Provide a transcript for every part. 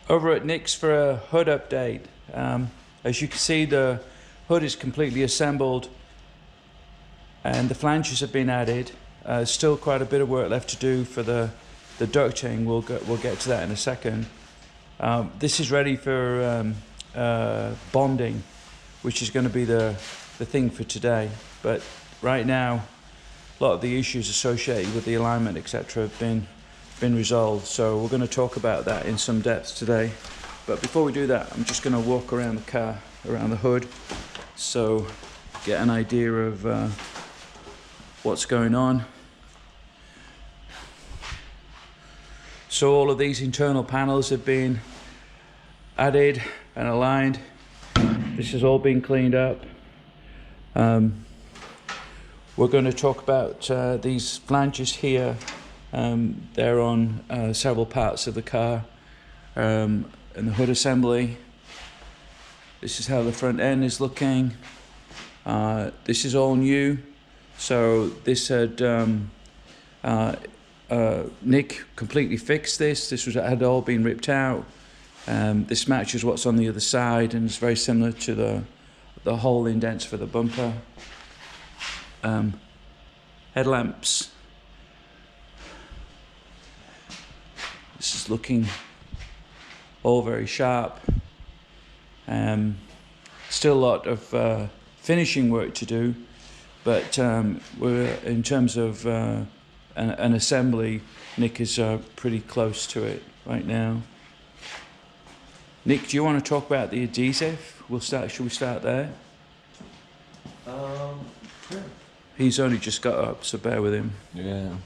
Over at Nick's for a hood update. As you can see, the hood is completely assembled and the flanges have been added. Still quite a bit of work left to do for the ducting. We'll get to that in a second. This is ready for bonding, which is going to be the thing for today. But right now, a lot of the issues associated with the alignment, etc., have been resolved. So we're going to talk about that in some depth today. But before we do that, I'm just going to walk around the car, around the hood, so get an idea of what's going on. So all of these internal panels have been added and aligned. This has all been cleaned up. We're going to talk about these flanges here. They're on several parts of the car and the hood assembly. This is how the front end is looking. This is all new. So this had Nick completely fixed this. This had all been ripped out. This matches what's on the other side and it's very similar to the hole indents for the bumper. Headlamps. This is looking all very sharp. Still a lot of finishing work to do, but we're in terms of an assembly. Nick is pretty close to it right now. Nick, do you want to talk about the adhesive? Should we start there? Sure. He's only just got up, so bear with him. Yeah.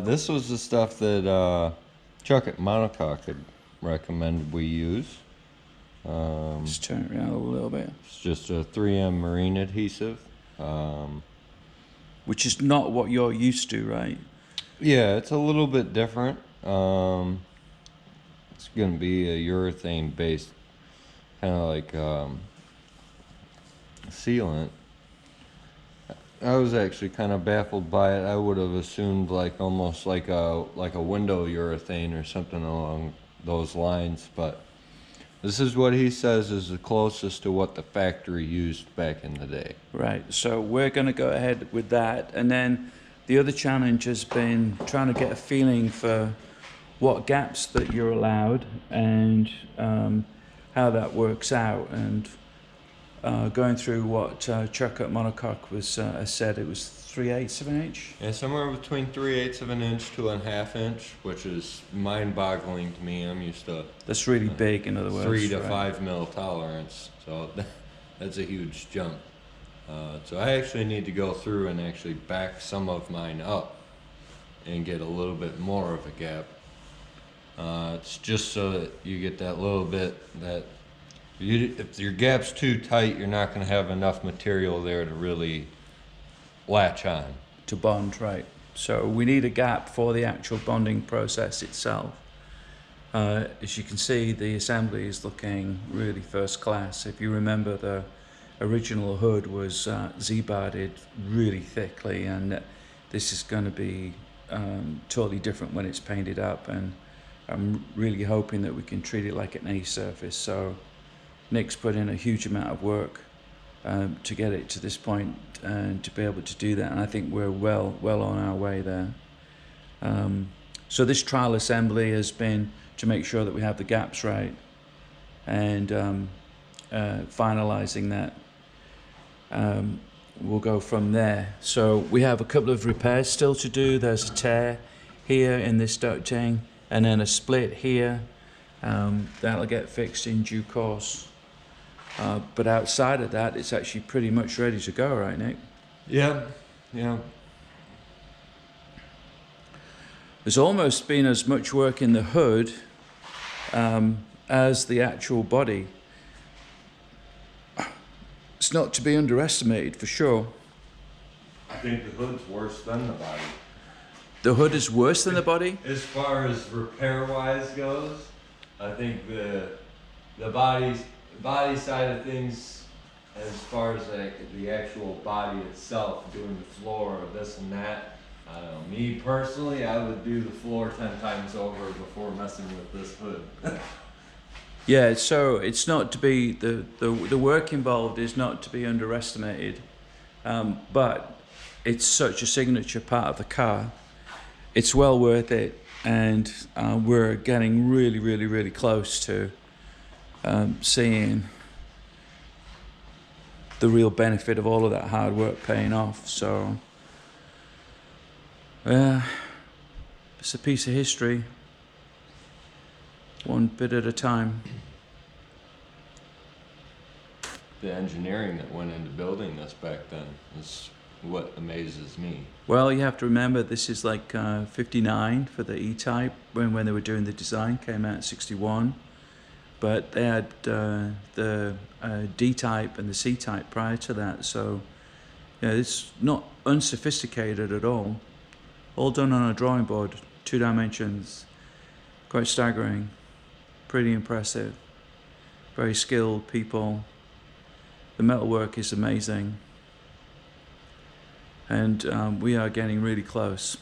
This was the stuff that Chuck at Monocoque had recommended we use. Just turn it around a little bit. It's just a 3M marine adhesive. Which is not what you're used to, right? Yeah, it's a little bit different. It's going to be a urethane based, kind of like sealant. I was actually kind of baffled by it. I would have assumed almost like a window urethane or something along those lines, but this is what he says is the closest to what the factory used back in the day. Right, so we're going to go ahead with that, and then the other challenge has been trying to get a feeling for what gaps that you're allowed and how that works out, and going through what Chuck at Monocoque has said. It was 3/8 of an inch? Yeah, somewhere between 3/8 of an inch to a ½ inch, which is mind-boggling to me. I'm used to... That's really big, in other words. 3 to 5 mil tolerance, so that's a huge jump. So I actually need to go through and actually back some of mine up and get a little bit more of a gap. It's just so that you get that little bit that... if your gap's too tight, you're not going to have enough material there to really latch on. To bond, right. So we need a gap for the actual bonding process itself. As you can see, the assembly is looking really first class. If you remember, the original hood was Z-barded really thickly, and this is going to be totally different when it's painted up, and I'm really hoping that we can treat it like an A surface. So Nick's put in a huge amount of work to get it to this point and to be able to do that, and I think we're well on our way there. So this trial assembly has been to make sure that we have the gaps right, and finalizing that. We'll go from there. So we have a couple of repairs still to do. There's a tear here in this ducting, and then a split here. That'll get fixed in due course. But outside of that, it's actually pretty much ready to go, right, Nick? Yeah, yeah. There's almost been as much work in the hood as the actual body. It's not to be underestimated, for sure. I think the hood's worse than the body. The hood is worse than the body? As far as repair-wise goes, I think the body side of things, as far as the actual body itself, doing the floor or this and that, I don't know. Me personally, I would do the floor 10 times over before messing with this hood. Yeah, so it's not to be, the work involved is not to be underestimated, but it's such a signature part of the car. It's well worth it, and we're getting really, really, really close to seeing the real benefit of all of that hard work paying off. So it's a piece of history, one bit at a time. The engineering that went into building this back then is what amazes me. Well, you have to remember this is like 59 for the E-Type when they were doing the design, came out in 61. But they had the D-Type and the C-Type prior to that. So yeah, it's not unsophisticated at all. All done on a drawing board, 2 dimensions. Quite staggering, pretty impressive. Very skilled people. The metalwork is amazing. And we are getting really close.